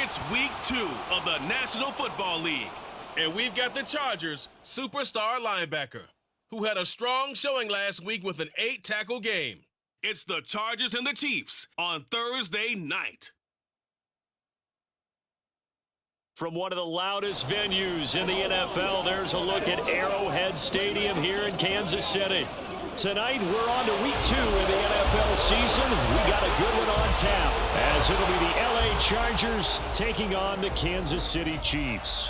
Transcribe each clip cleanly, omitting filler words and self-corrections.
It's week 2 of the National Football League, and we've got the Chargers' superstar linebacker, who had a strong showing last week with an 8-tackle game. It's the Chargers and the Chiefs on Thursday night. From one of the loudest venues in the NFL, there's a look at Arrowhead Stadium here in Kansas City. Tonight, we're on to week 2 in the NFL season. We got a good one on tap, as it'll be the LA Chargers taking on the Kansas City Chiefs.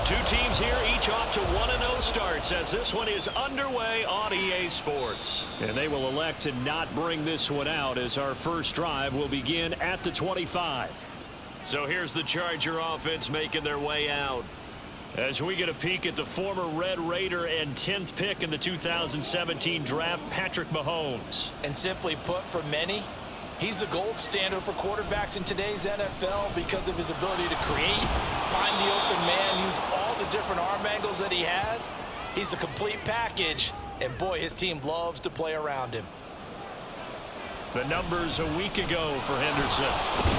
Two teams here, each off to 1-0 starts as this one is underway on EA Sports. And they will elect to not bring this one out as our first drive will begin at the 25. So here's the Charger offense making their way out. As we get a peek at the former Red Raider and 10th pick in the 2017 draft, Patrick Mahomes. And simply put, for many, he's the gold standard for quarterbacks in today's NFL because of his ability to create, find the open man, use all the different arm angles that he has. He's a complete package, and boy, his team loves to play around him. The numbers a week ago for Henderson.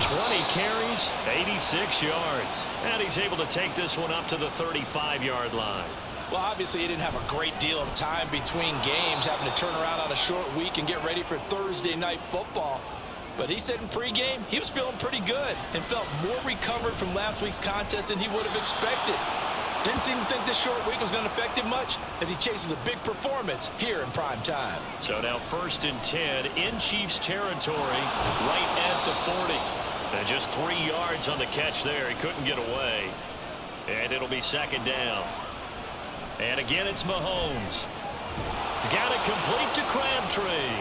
20 carries, 86 yards. And he's able to take this one up to the 35-yard line. Well, obviously, he didn't have a great deal of time between games, having to turn around on a short week and get ready for Thursday night football. But he said in pregame he was feeling pretty good and felt more recovered from last week's contest than he would have expected. Didn't seem to think this short week was going to affect him much as he chases a big performance here in prime time. So now 1st and 10 in Chiefs territory right at the 40. And just 3 yards on the catch there. He couldn't get away. And it'll be 2nd down. And again, it's Mahomes. He's got it complete to Crabtree.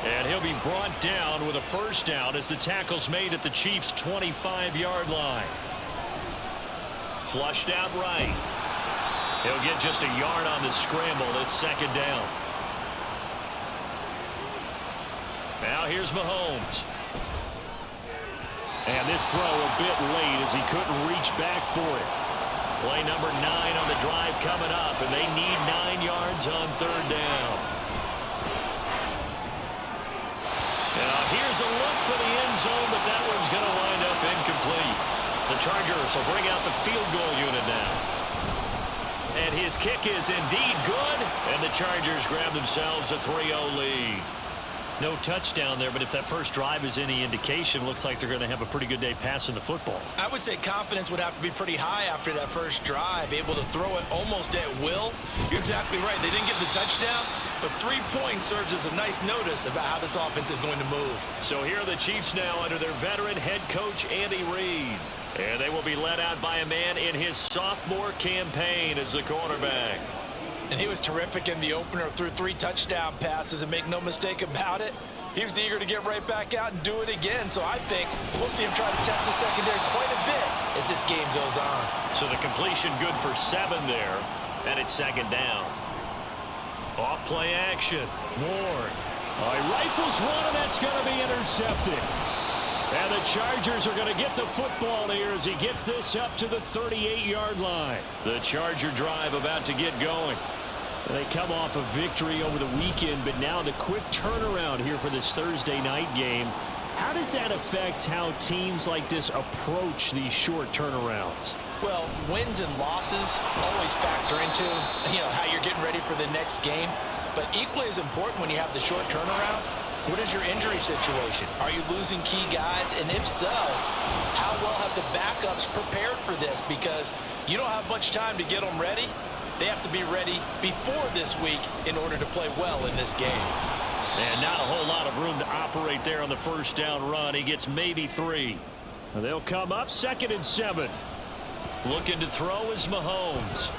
And he'll be brought down with a 1st down as the tackle's made at the Chiefs' 25-yard line. Flushed out right. He'll get just a yard on the scramble. It's 2nd down. Now here's Mahomes. And this throw a bit late as he couldn't reach back for it. Play number 9 on the drive coming up, and they need 9 yards on 3rd down. Now here's a look for the end zone, but that one's going to wind up incomplete. The Chargers will bring out the field goal unit now. And his kick is indeed good, and the Chargers grab themselves a 3-0 lead. No touchdown there, but if that first drive is any indication, looks like they're going to have a pretty good day passing the football. I would say confidence would have to be pretty high after that first drive, able to throw it almost at will. You're exactly right. They didn't get the touchdown, but 3 points serves as a nice notice about how this offense is going to move. So here are the Chiefs now under their veteran head coach, Andy Reid. And they will be led out by a man in his sophomore campaign as the quarterback. And he was terrific in the opener, threw 3 touchdown passes, and make no mistake about it, he was eager to get right back out and do it again. So I think we'll see him try to test the secondary quite a bit as this game goes on. So the completion good for 7 there, and it's 2nd down. Off play action. Ward. He rifles one, and that's going to be intercepted. And the Chargers are going to get the football here as he gets this up to the 38-yard line. The Charger drive about to get going. They come off a victory over the weekend, but now the quick turnaround here for this Thursday night game. How does that affect how teams like this approach these short turnarounds? Well, wins and losses always factor into, how you're getting ready for the next game. But equally as important when you have the short turnaround, what is your injury situation? Are you losing key guys? And if so, how well have the backups prepared for this? Because you don't have much time to get them ready. They have to be ready before this week in order to play well in this game. And not a whole lot of room to operate there on the 1st down run. He gets maybe 3. They'll come up 2nd and 7. Looking to throw is Mahomes.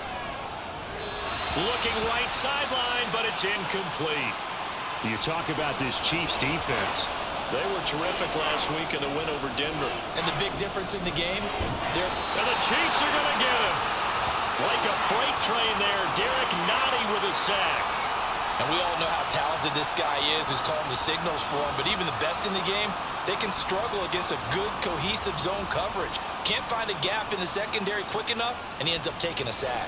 Looking right sideline, but it's incomplete. You talk about this Chiefs defense. They were terrific last week in the win over Denver. And the big difference in the game, and the Chiefs are going to get him. Like a freight train there, Derek Nottie with a sack. And we all know how talented this guy is who's calling the signals for him. But even the best in the game, they can struggle against a good, cohesive zone coverage. Can't find a gap in the secondary quick enough, and he ends up taking a sack.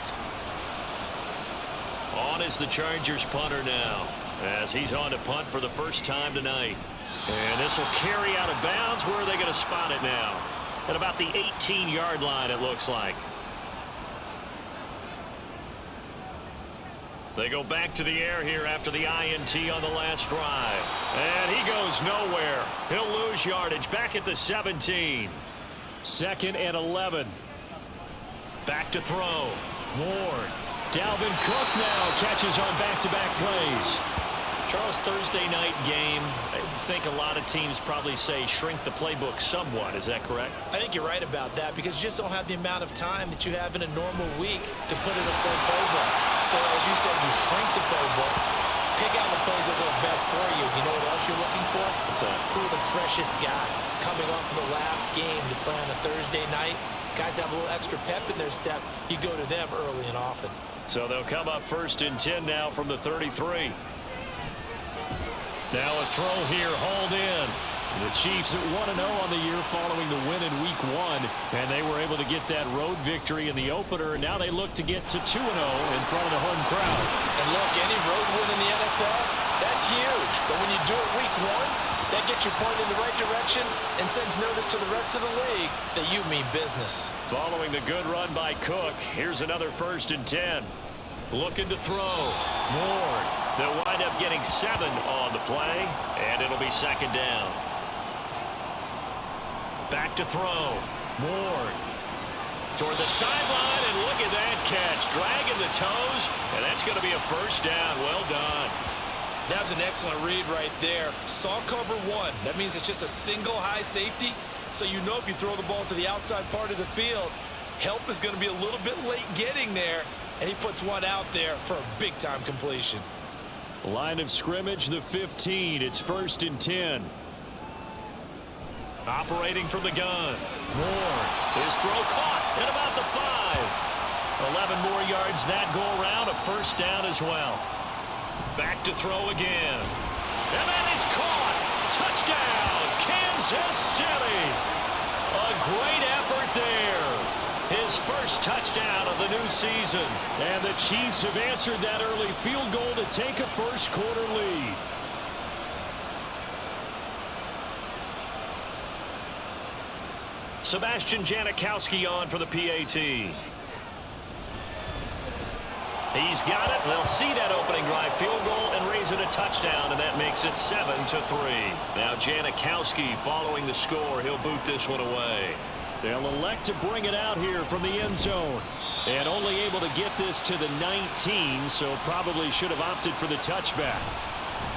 On is the Chargers punter now, as he's on to punt for the first time tonight. And this will carry out of bounds. Where are they going to spot it now? At about the 18-yard line, it looks like. They go back to the air here after the INT on the last drive. And he goes nowhere. He'll lose yardage back at the 17. 2nd and 11. Back to throw. Ward. Dalvin Cook now catches on back-to-back plays. Charles, Thursday night game, I think a lot of teams probably say shrink the playbook somewhat. Is that correct? I think you're right about that because you just don't have the amount of time that you have in a normal week to put in a full playbook. So as you said, you shrink the playbook, pick out the plays that work best for you. You know what else you're looking for? Who are the freshest guys coming off of the last game to play on a Thursday night? Guys have a little extra pep in their step. You go to them early and often. So they'll come up 1st and 10 now from the 33. Now a throw here, hauled in. The Chiefs at 1-0 on the year following the win in Week 1. And they were able to get that road victory in the opener. And now they look to get to 2-0 in front of the home crowd. And look, any road win in the NFL, that's huge. But when you do it Week 1, that gets you pointed in the right direction and sends notice to the rest of the league that you mean business. Following the good run by Cook, here's another 1st and 10. Looking to throw. Ward. They'll wind up getting 7 on the play, and it'll be 2nd down. Back to throw. Ward. Toward the sideline, and look at that catch. Dragging the toes, and that's going to be a 1st down. Well done. That was an excellent read right there. Saw cover 1. That means it's just a single high safety. So you know if you throw the ball to the outside part of the field, help is going to be a little bit late getting there. And he puts one out there for a big-time completion. Line of scrimmage, the 15. It's 1st and 10. Operating from the gun. Moore. His throw caught at about the 5. 11 more yards that go around. A 1st down as well. Back to throw again. And that is caught. Touchdown, Kansas City. A great effort there. His first touchdown of the new season. And the Chiefs have answered that early field goal to take a first-quarter lead. Sebastian Janikowski on for the PAT. He's got it. They'll see that opening drive field goal and raise it a touchdown, and that makes it 7-3. Now Janikowski following the score. He'll boot this one away. They'll elect to bring it out here from the end zone. And only able to get this to the 19, so probably should have opted for the touchback.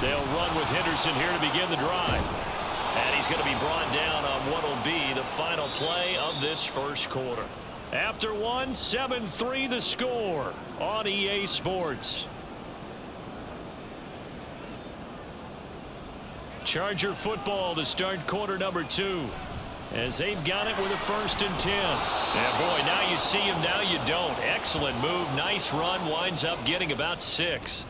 They'll run with Henderson here to begin the drive. And he's going to be brought down on what will be the final play of this first quarter. After 1, 7-3 the score on EA Sports. Charger football to start quarter number 2. As they've got it with a 1st and 10. And boy, now you see him, now you don't. Excellent move, nice run, winds up getting about 6.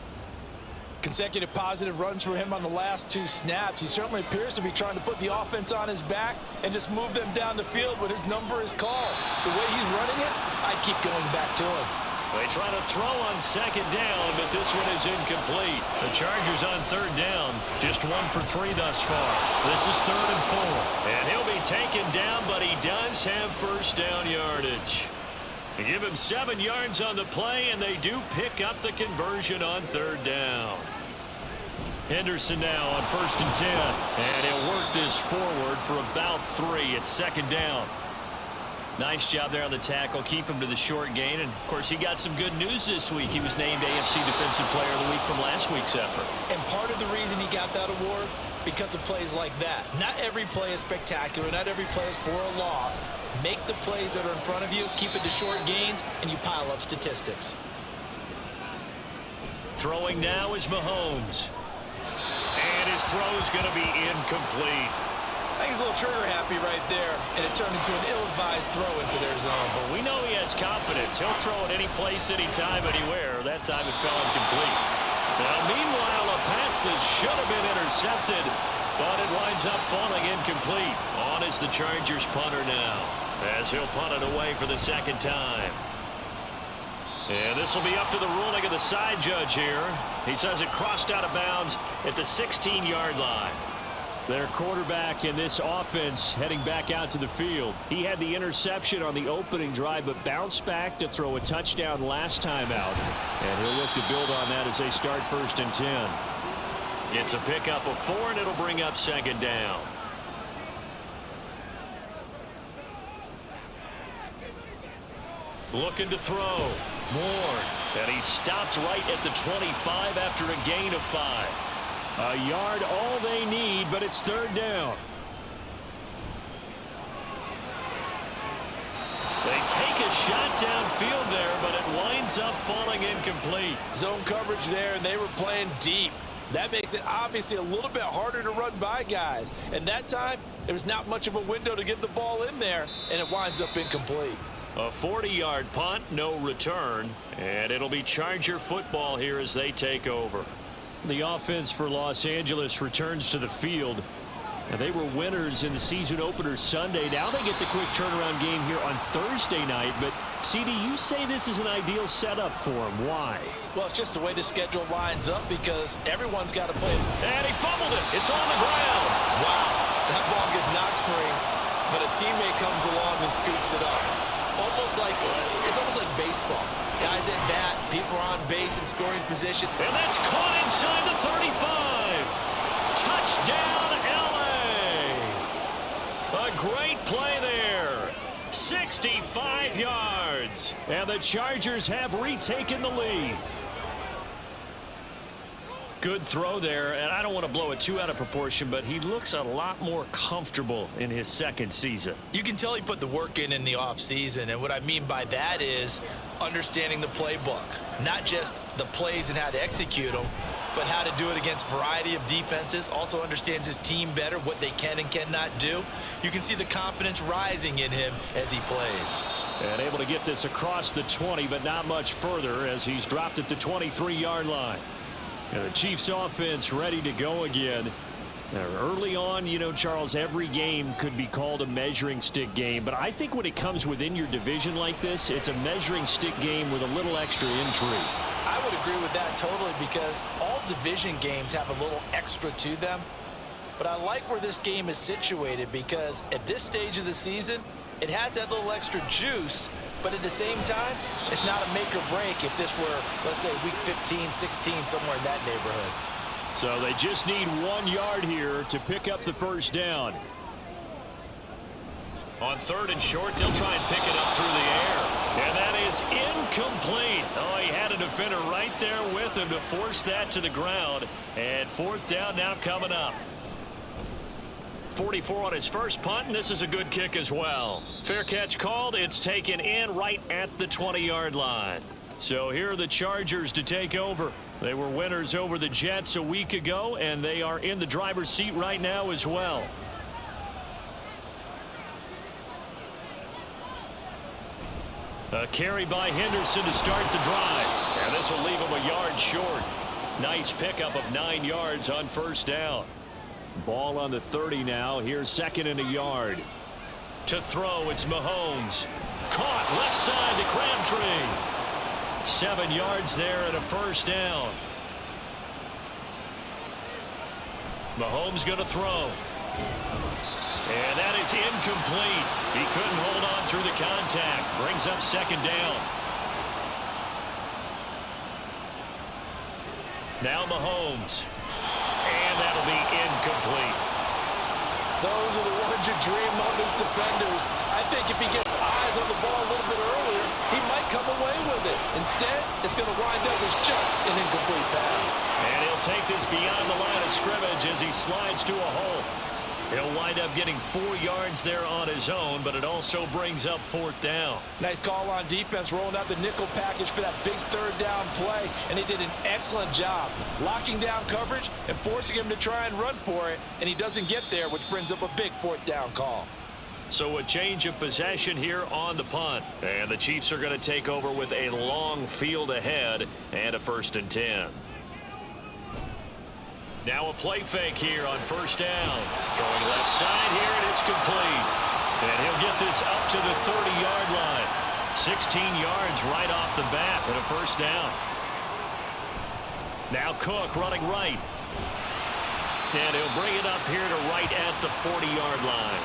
Consecutive positive runs for him on the last 2 snaps. He certainly appears to be trying to put the offense on his back and just move them down the field when his number is called. The way he's running it, I keep going back to him. They try to throw on 2nd down, but this one is incomplete. The Chargers on 3rd down, just 1 for 3 thus far. This is 3rd and 4. And he'll be taken down, but he does have 1st down yardage. They give him 7 yards on the play, and they do pick up the conversion on 3rd down. Henderson now on 1st and 10. And he'll work this forward for about 3. It's 2nd down. Nice job there on the tackle. Keep him to the short gain. And, of course, he got some good news this week. He was named AFC Defensive Player of the Week from last week's effort. And part of the reason he got that award, because of plays like that. Not every play is spectacular. Not every play is for a loss. Make the plays that are in front of you, keep it to short gains, and you pile up statistics. Throwing now is Mahomes. And his throw is going to be incomplete. I think he's a little trigger happy right there, and it turned into an ill-advised throw into their zone. Well, we know he has confidence. He'll throw it any place, anytime, anywhere. That time it fell incomplete. Now, meanwhile, a pass that should have been intercepted, but it winds up falling incomplete. On is the Chargers punter now, as he'll punt it away for the 2nd time. And this will be up to the ruling of the side judge here. He says it crossed out of bounds at the 16-yard line. Their quarterback in this offense heading back out to the field. He had the interception on the opening drive, but bounced back to throw a touchdown last time out. And he'll look to build on that as they start 1st and 10. It's a pickup of 4, and it'll bring up 2nd down. Looking to throw. Moore. And he stopped right at the 25 after a gain of 5. A yard all they need, but it's 3rd down. They take a shot downfield there, but it winds up falling incomplete. Zone coverage there, and they were playing deep. That makes it obviously a little bit harder to run by guys. And that time, there was not much of a window to get the ball in there, and it winds up incomplete. A 40-yard punt, no return, and it'll be Charger football here as they take over. The offense for Los Angeles returns to the field. And they were winners in the season opener Sunday. Now they get the quick turnaround game here on Thursday night. But, CD, you say this is an ideal setup for them. Why? Well, it's just the way the schedule lines up because everyone's got to play. And he fumbled it. It's on the ground. Wow. That ball gets knocked free, but a teammate comes along and scoops it up. It's almost like baseball. Guys at bat, people are on base in scoring position. And that's caught inside the 35. Touchdown, LA. A great play there. 65 yards. And the Chargers have retaken the lead. Good throw there, and I don't want to blow it too out of proportion, but he looks a lot more comfortable in his 2nd season. You can tell he put the work in the offseason, and what I mean by that is understanding the playbook. Not just the plays and how to execute them, but how to do it against a variety of defenses. Also understands his team better, what they can and cannot do. You can see the confidence rising in him as he plays. And able to get this across the 20, but not much further as he's dropped at the 23-yard line. And the Chiefs offense ready to go again. Now, early on, you know, Charles, every game could be called a measuring stick game. But I think when it comes within your division like this, it's a measuring stick game with a little extra intrigue. I would agree with that totally because all division games have a little extra to them. But I like where this game is situated because at this stage of the season, it has that little extra juice. But at the same time, it's not a make or break if this were, let's say, week 15, 16, somewhere in that neighborhood. So they just need 1 yard here to pick up the 1st down. On 3rd and short, they'll try and pick it up through the air. And that is incomplete. Oh, he had a defender right there with him to force that to the ground. And 4th down now coming up. 44 on his first punt, and this is a good kick as well. Fair catch called. It's taken in right at the 20-yard line. So here are the Chargers to take over. They were winners over the Jets a week ago, and they are in the driver's seat right now as well. A carry by Henderson to start the drive. And this will leave him a yard short. Nice pickup of 9 yards on 1st down. Ball on the 30 now. Here's 2nd and a yard. To throw, it's Mahomes. Caught left side to Crabtree. 7 yards there and a 1st down. Mahomes going to throw. And that is incomplete. He couldn't hold on through the contact. Brings up 2nd down. Now Mahomes. And that'll be incomplete. Those are the ones you dream of as defenders. I think if he gets eyes on the ball a little bit earlier, he might come away with it. Instead, it's going to wind up as just an incomplete pass. And he'll take this beyond the line of scrimmage as he slides to a hole. He'll wind up getting 4 yards there on his own, but it also brings up 4th down. Nice call on defense, rolling out the nickel package for that big 3rd down play, and he did an excellent job locking down coverage and forcing him to try and run for it, and he doesn't get there, which brings up a big 4th down call. So a change of possession here on the punt, and the Chiefs are going to take over with a long field ahead and a 1st and 10. Now a play fake here on 1st down. Throwing left side here, and it's complete. And he'll get this up to the 30-yard line. 16 yards right off the bat and a first down. Now Cook running right. And he'll bring it up here to right at the 40-yard line.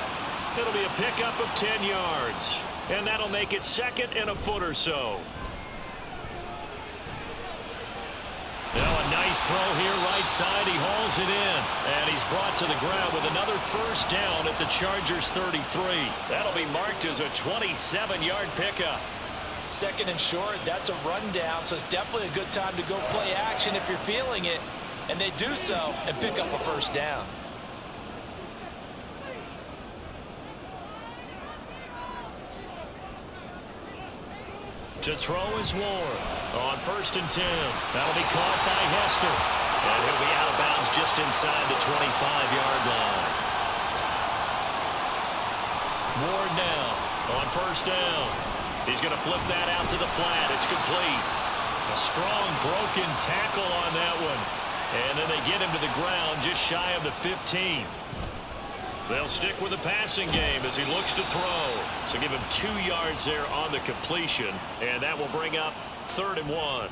It'll be a pickup of 10 yards. And that'll make it second and a foot or so. Now a nice throw here right side. He hauls it in. And he's brought to the ground with another first down at the Chargers 33. That'll be marked as a 27-yard pickup. Second and short, that's a rundown, so it's definitely a good time to go play action if you're feeling it. And they do so and pick up a first down. To throw is Ward on 1st and 10. That'll be caught by Hester. And he'll be out of bounds just inside the 25-yard line. Ward now on 1st down. He's going to flip that out to the flat. It's complete. A strong broken tackle on that one. And then they get him to the ground just shy of the 15. They'll stick with the passing game as he looks to throw. So give him 2 yards there on the completion. And that will bring up 3rd and 1.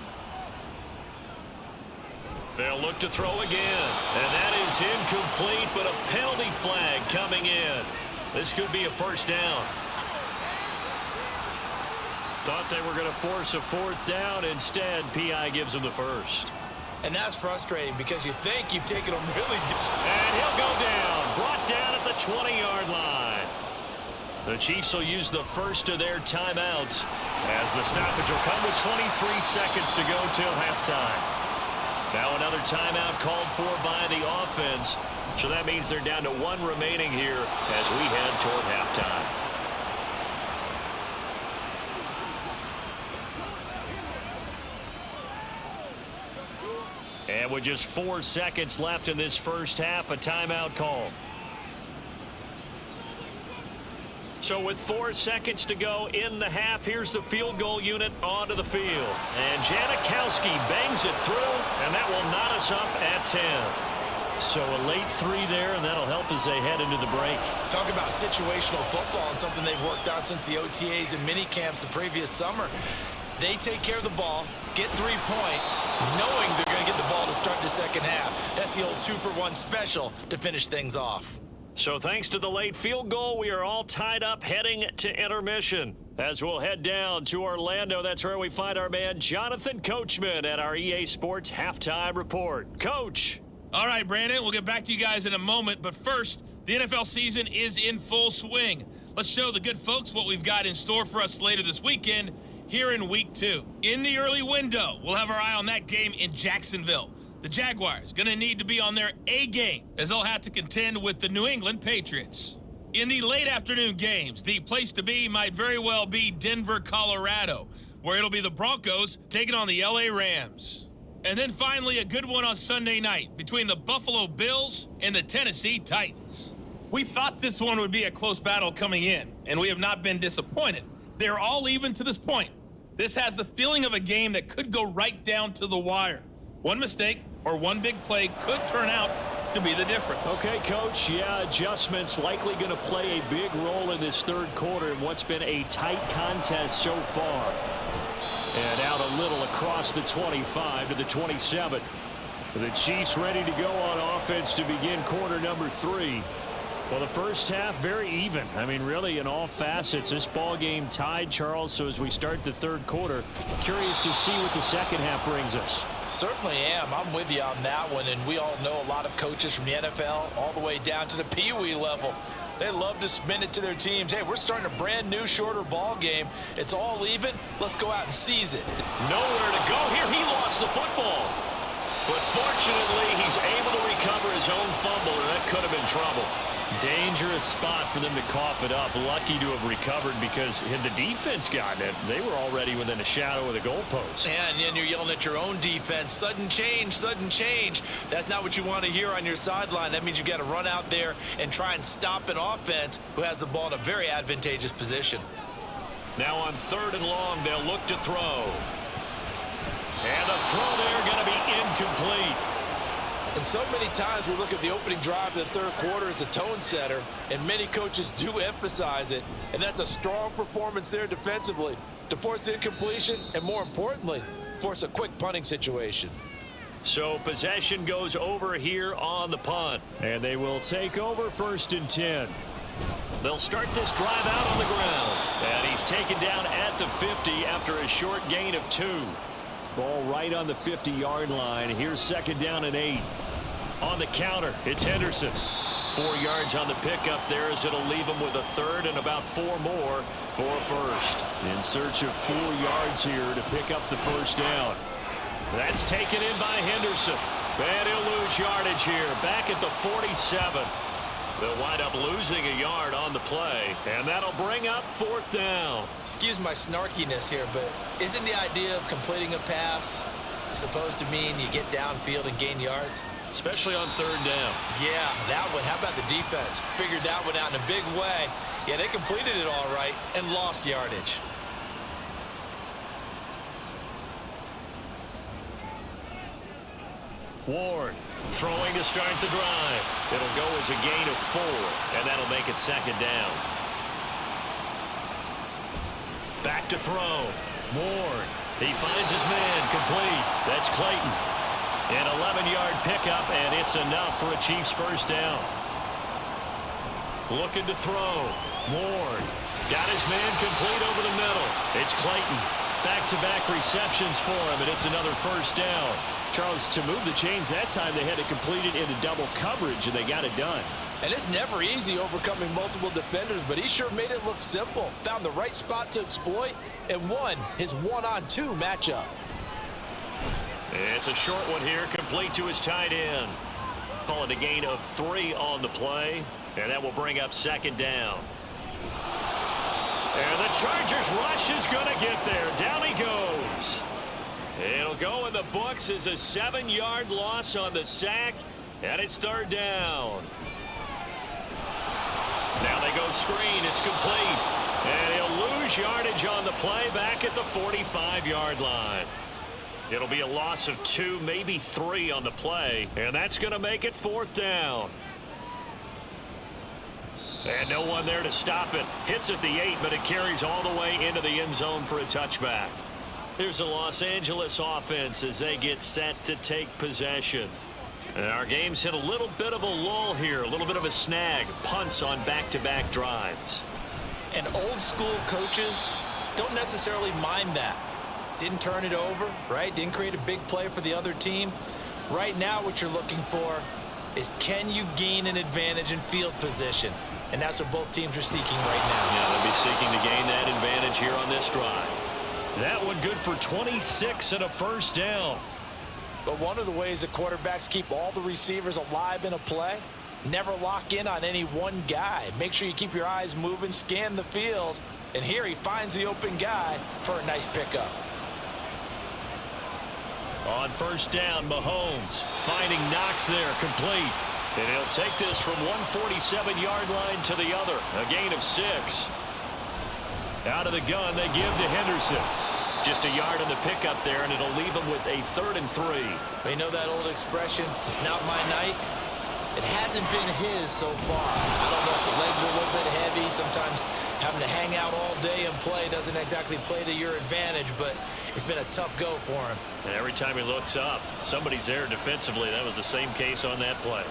They'll look to throw again. And that is incomplete, but a penalty flag coming in. This could be a first down. Thought they were going to force a 4th down. Instead, P.I. gives them the first. And that's frustrating because you think you've taken them really deep. And he'll go down. Brought down at the 20-yard line. The Chiefs will use the first of their timeouts as the stoppage will come with 23 seconds to go till halftime. Now another timeout called for by the offense. So that means they're down to 1 remaining here as we head toward halftime. And with just 4 seconds left in this first half, a timeout call. So with 4 seconds to go in the half, here's the field goal unit onto the field. And Janikowski bangs it through, and that will knot us up at 10. So a late 3 there, and that'll help as they head into the break. Talk about situational football and something they've worked out since the OTAs and mini camps the previous summer. They take care of the ball, get 3 points, knowing they're going to get the ball to start the second half. That's the old 2-for-1 special to finish things off. So thanks to the late field goal, we are all tied up heading to intermission. As we'll head down to Orlando, that's where we find our man Jonathan Coachman at our EA Sports Halftime Report. Coach. All right, Brandon, we'll get back to you guys in a moment. But first, the NFL season is in full swing. Let's show the good folks what we've got in store for us later this weekend here in Week 2. In the early window, we'll have our eye on that game in Jacksonville. The Jaguars going to need to be on their A game as they'll have to contend with the New England Patriots. In the late afternoon games, the place to be might very well be Denver, Colorado, where it'll be the Broncos taking on the LA Rams. And then finally a good one on Sunday night between the Buffalo Bills and the Tennessee Titans. We thought this one would be a close battle coming in, and we have not been disappointed. They're all even to this point. This has the feeling of a game that could go right down to the wire. One mistake or one big play could turn out to be the difference. Okay, Coach. Yeah, adjustments likely going to play a big role in this third quarter in what's been a tight contest so far. And out a little across the 25 to the 27. The Chiefs ready to go on offense to begin quarter number 3. Well, the first half, very even. I mean, really, in all facets, this ball game tied, Charles. So as we start the third quarter, curious to see what the second half brings us. Certainly am. I'm with you on that one. And we all know a lot of coaches from the NFL all the way down to the Pee Wee level. They love to spin it to their teams. Hey, we're starting a brand new, shorter ball game. It's all even. Let's go out and seize it. Nowhere to go here. He lost the football. But fortunately, he's able to recover his own fumble, and that could have been trouble. Dangerous spot for them to cough it up. Lucky to have recovered because had the defense gotten it, they were already within a shadow of the goalpost. And you're yelling at your own defense. Sudden change, sudden change. That's not what you want to hear on your sideline. That means you've got to run out there and try and stop an offense who has the ball in a very advantageous position. Now on 3rd and long, they'll look to throw. And the throw there going to be incomplete. And so many times we look at the opening drive of the third quarter as a tone setter, and many coaches do emphasize it, and that's a strong performance there defensively to force incompletion and, more importantly, force a quick punting situation. So possession goes over here on the punt, and they will take over 1st and 10. They'll start this drive out on the ground, and he's taken down at the 50 after a short gain of 2. Ball right on the 50-yard line. Here's 2nd down and 8. On the counter, it's Henderson. 4 yards on the pickup there as it'll leave him with a 3rd and about 4 more for 1st. In search of 4 yards here to pick up the 1st down. That's taken in by Henderson. And he'll lose yardage here back at the 47. They'll wind up losing a yard on the play, and that'll bring up 4th down. Excuse my snarkiness here, but isn't the idea of completing a pass supposed to mean you get downfield and gain yards? Especially on 3rd down. Yeah, that one. How about the defense? Figured that one out in a big way. Yeah, they completed it all right and lost yardage. Ward throwing to start the drive. It'll go as a gain of 4, and that'll make it 2nd down. Back to throw. Ward. He finds his man complete. That's Clayton. An 11-yard pickup, and it's enough for a Chiefs 1st down. Looking to throw. Ward. Got his man complete over the middle. It's Clayton. Back-to-back receptions for him, and it's another 1st down. Charles, to move the chains that time, they had to complete it into double coverage, and they got it done. And it's never easy overcoming multiple defenders, but he sure made it look simple. Found the right spot to exploit and won his 1-on-2 matchup. It's a short one here, complete to his tight end. Call it a gain of 3 on the play, and that will bring up 2nd down. And the Chargers rush is going to get there. Down he goes. It'll go in the books as a 7-yard loss on the sack, and it's 3rd down. Now they go screen. It's complete. And he'll lose yardage on the play back at the 45-yard line. It'll be a loss of 2, maybe 3 on the play, and that's going to make it 4th down. And no one there to stop it. Hits at the 8, but it carries all the way into the end zone for a touchback. Here's the Los Angeles offense as they get set to take possession. And our game's hit a little bit of a lull here, a little bit of a snag. Punts on back-to-back drives. And old school coaches don't necessarily mind that. Didn't turn it over, right? Didn't create a big play for the other team. Right now what you're looking for is, can you gain an advantage in field position? And that's what both teams are seeking right now. Yeah, they'll be seeking to gain that advantage here on this drive. That one good for 26 and a 1st down. But one of the ways that quarterbacks keep all the receivers alive in a play, never lock in on any one guy. Make sure you keep your eyes moving, scan the field, and here he finds the open guy for a nice pickup. On 1st down, Mahomes finding Knox there, complete. And he'll take this from one 47-yard line to the other. A gain of 6. Out of the gun, they give to Henderson. Just a yard on the pickup there, and it'll leave him with a 3rd and 3. You know that old expression, it's not my night? It hasn't been his so far. I don't know if the legs are a little bit heavy. Sometimes having to hang out all day and play doesn't exactly play to your advantage, but it's been a tough go for him. And every time he looks up, somebody's there defensively. That was the same case on that play.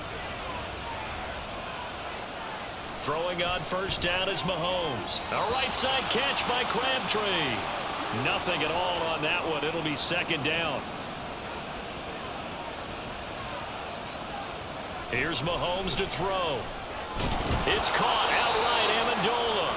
Throwing on 1st down is Mahomes. A right side catch by Crabtree. Nothing at all on that one. It'll be 2nd down. Here's Mahomes to throw. It's caught outright, Amendola.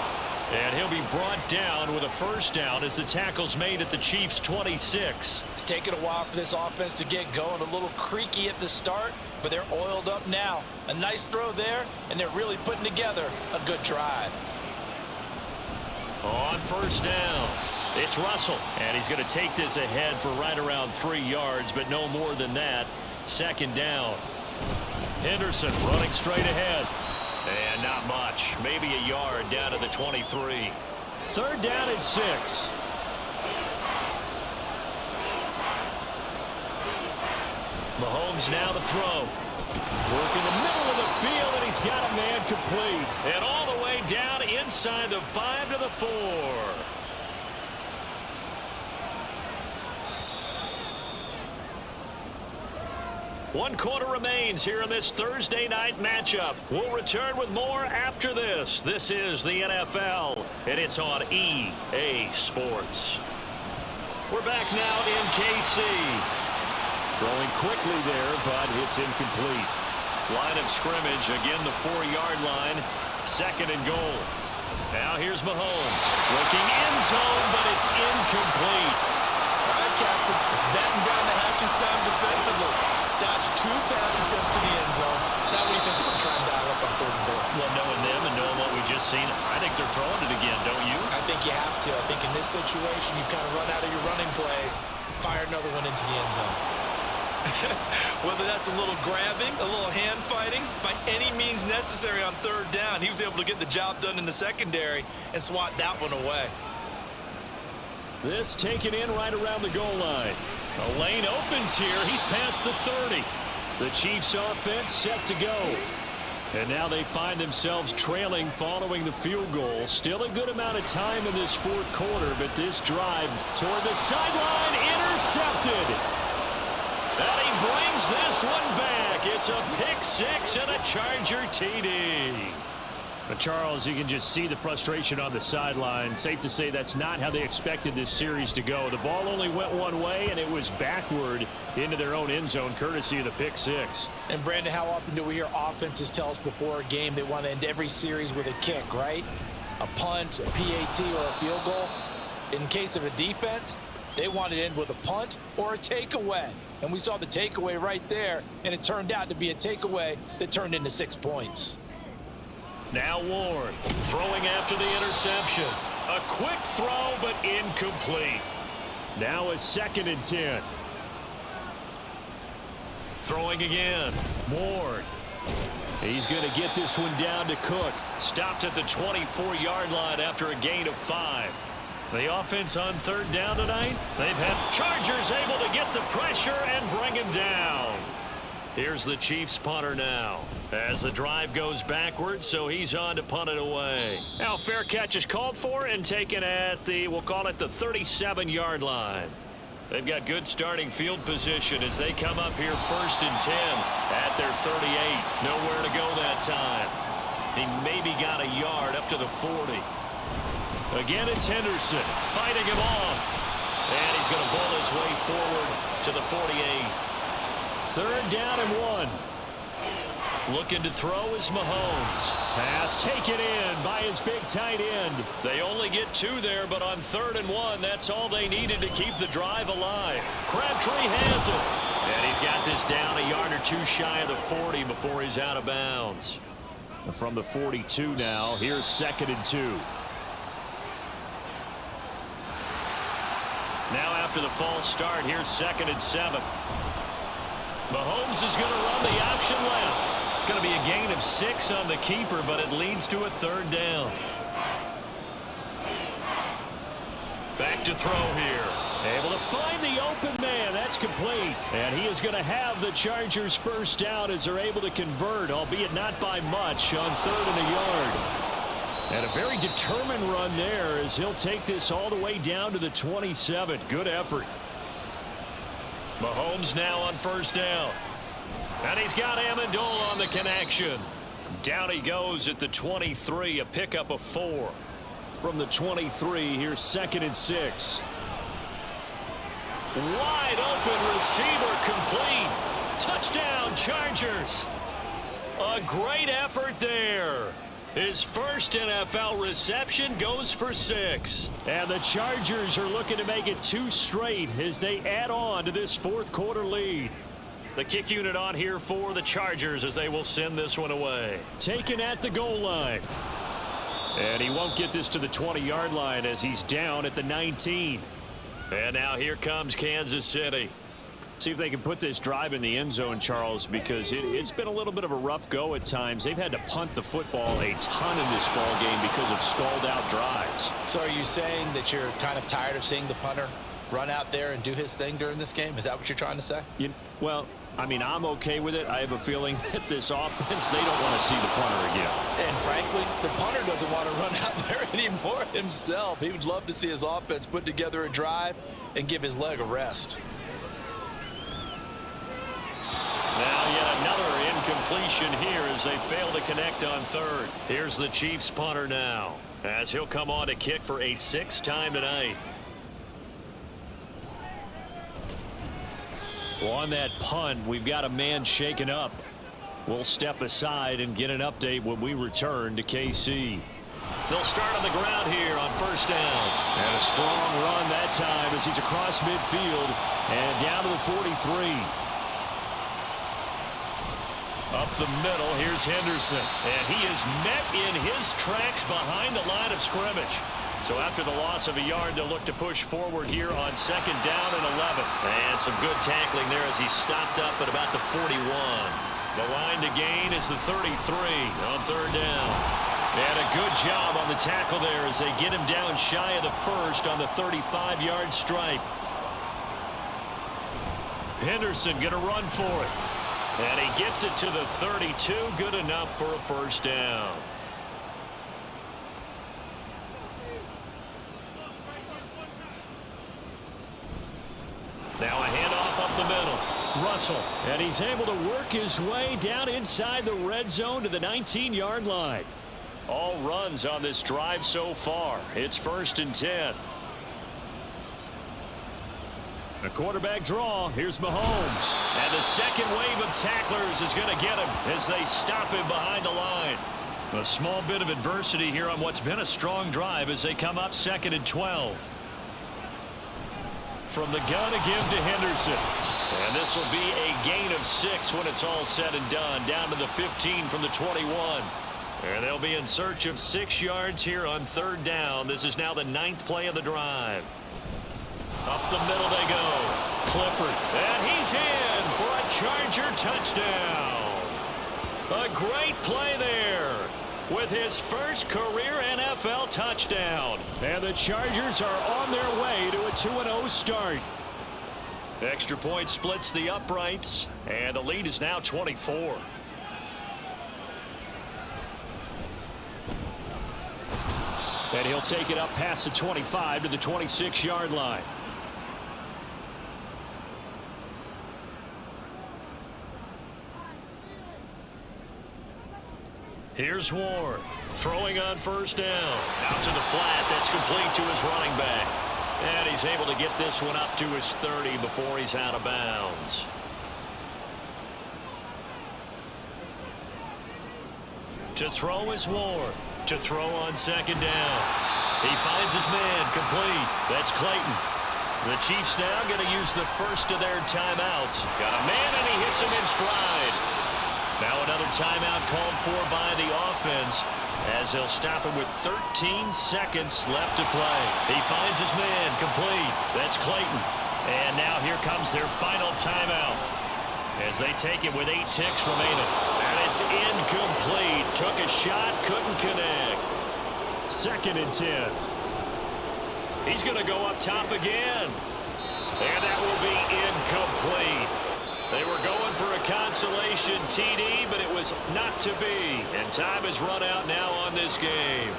And he'll be brought down with a 1st down as the tackle's made at the Chiefs' 26. It's taken a while for this offense to get going. A little creaky at the start, but they're oiled up now. A nice throw there, and they're really putting together a good drive. On 1st down, it's Russell, and he's going to take this ahead for right around 3 yards, but no more than that. 2nd down. Henderson running straight ahead. And not much. Maybe a yard down to the 23. 3rd down and 6. Mahomes now to throw. Working the middle of the field, and he's got a man complete. And all the way down inside the 5 to the 4. One quarter remains here in this Thursday night matchup. We'll return with more after this. This is the NFL, and it's on EA Sports. We're back now in KC. Throwing quickly there, but it's incomplete. Line of scrimmage, again the 4-yard line. 2nd and goal. Now here's Mahomes. Looking end zone, but it's incomplete. All right, Captain. It's batten down the hatches time defensively. Dodged 2 pass attempts to the end zone. Now what do you think they're going to try and dial up on 3rd and goal? Well, knowing them and knowing what we just seen, I think they're throwing it again, don't you? I think you have to. I think in this situation, you've kind of run out of your running plays. Fire another one into the end zone. Whether that's a little grabbing, a little hand fighting, by any means necessary on 3rd down, he was able to get the job done in the secondary and swat that one away. This taken in right around the goal line. A lane opens here. He's past the 30. The Chiefs offense set to go. And now they find themselves trailing following the field goal. Still a good amount of time in this 4th quarter, but this drive toward the sideline, intercepted. And he brings this one back. It's a pick 6 and a Charger TD. But Charles, you can just see the frustration on the sideline. Safe to say that's not how they expected this series to go. The ball only went one way, and it was backward into their own end zone, courtesy of the pick 6. And, Brandon, how often do we hear offenses tell us before a game they want to end every series with a kick, right? A punt, a PAT, or a field goal. In case of a defense, they want to end with a punt or a takeaway. And we saw the takeaway right there, and it turned out to be a takeaway that turned into 6 points. Now Warren throwing after the interception. A quick throw, but incomplete. Now a 2nd and 10. Throwing again. Ward. He's going to get this one down to Cook. Stopped at the 24-yard line after a gain of 5. The offense on 3rd down tonight. They've had Chargers able to get the pressure and bring him down. Here's the Chiefs punter now. As the drive goes backwards, so he's on to punt it away. Now fair catch is called for and taken at the, we'll call it the 37-yard line. They've got good starting field position as they come up here 1st and 10 at their 38. Nowhere to go that time. He maybe got a yard up to the 40. Again, it's Henderson fighting him off. And he's going to bull his way forward to the 48. 3rd down and 1. Looking to throw is Mahomes. Pass taken in by his big tight end. They only get 2 there, but on 3rd and 1, that's all they needed to keep the drive alive. Crabtree has it. And he's got this down a yard or 2 shy of the 40 before he's out of bounds. From the 42 now, here's 2nd and 2. Now after the false start, here's 2nd and 7. Mahomes is going to run the option left. It's going to be a gain of 6 on the keeper, but it leads to a 3rd down. Back to throw here. Able to find the open man. That's complete. And he is going to have the Chargers 1st down as they're able to convert, albeit not by much, on 3rd and a yard. And a very determined run there as he'll take this all the way down to the 27. Good effort. Mahomes now on 1st down. And he's got Amendola on the connection. Down he goes at the 23, a pickup of 4. From the 23, here's 2nd and 6. Wide open receiver complete. Touchdown, Chargers. A great effort there. His 1st NFL reception goes for 6. And the Chargers are looking to make it 2 straight as they add on to this 4th quarter lead. The kick unit on here for the Chargers as they will send this one away. Taken at the goal line. And he won't get this to the 20-yard line as he's down at the 19. And now here comes Kansas City. See if they can put this drive in the end zone, Charles, because it's been a little bit of a rough go at times. They've had to punt the football a ton in this ball game because of stalled out drives. So are you saying that you're kind of tired of seeing the punter run out there and do his thing during this game? Is that what you're trying to say? Well, I mean, I'm okay with it. I have a feeling that this offense, they don't want to see the punter again. And frankly, the punter doesn't want to run out there anymore himself. He would love to see his offense put together a drive and give his leg a rest. Now yet another incompletion here as they fail to connect on third. Here's the Chiefs punter now, as he'll come on to kick for a 6th time tonight. Well, on that punt, we've got a man shaken up. We'll step aside and get an update when we return to KC. They'll start on the ground here on 1st down. And a strong run that time as he's across midfield and down to the 43. Up the middle, here's Henderson. And he is met in his tracks behind the line of scrimmage. So after the loss of a yard, they'll look to push forward here on 2nd down and 11. And some good tackling there as he stopped up at about the 41. The line to gain is the 33 on 3rd down. And a good job on the tackle there as they get him down shy of the 1st on the 35-yard stripe. Henderson going to run for it. And he gets it to the 32. Good enough for a 1st down. Now a handoff up the middle. Russell. And he's able to work his way down inside the red zone to the 19-yard line. All runs on this drive so far. It's 1st and 10. A quarterback draw. Here's Mahomes. And the second wave of tacklers is going to get him as they stop him behind the line. A small bit of adversity here on what's been a strong drive as they come up 2nd and 12. From the gun, a give to Henderson. And this will be a gain of 6 when it's all said and done. Down to the 15 from the 21. And they'll be in search of 6 yards here on 3rd down. This is now the 9th play of the drive. Up the middle they go. Clifford. And he's in for a Charger touchdown. A great play there with his first career NFL touchdown. And the Chargers are on their way to a 2-0 start. Extra point splits the uprights, and the lead is now 24. And he'll take it up past the 25 to the 26-yard line. Here's Ward, throwing on 1st down. Out to the flat, that's complete to his running back. And he's able to get this one up to his 30 before he's out of bounds. To throw is Ward. To throw on 2nd down. He finds his man, complete. That's Clayton. The Chiefs now going to use the first of their timeouts. Got a man and he hits him in stride. Now another timeout called for by the offense as they'll stop him with 13 seconds left to play. He finds his man, complete. That's Clayton. And now here comes their final timeout as they take it with 8 ticks remaining. And it's incomplete. Took a shot, couldn't connect. 2nd and 10. He's going to go up top again. And that will be incomplete. They were going for a consolation TD, but it was not to be. And time has run out now on this game.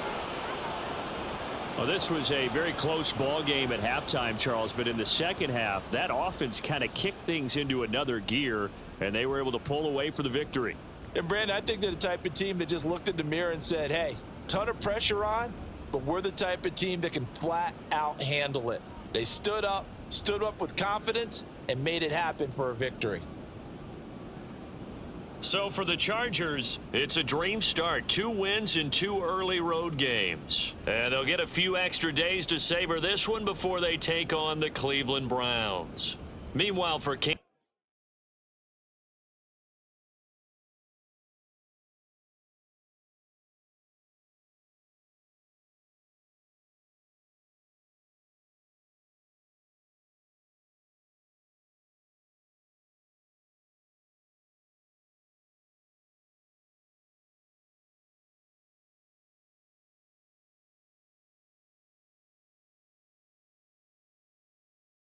Well, this was a very close ball game at halftime, Charles, but in the second half, that offense kind of kicked things into another gear, and they were able to pull away for the victory. And, Brandon, I think they're the type of team that just looked in the mirror and said, hey, ton of pressure on, but we're the type of team that can flat out handle it. They stood up with confidence, and made it happen for a victory. So for the Chargers, it's a dream start. 2 wins in 2 early road games. And they'll get a few extra days to savor this one before they take on the Cleveland Browns. Meanwhile, for King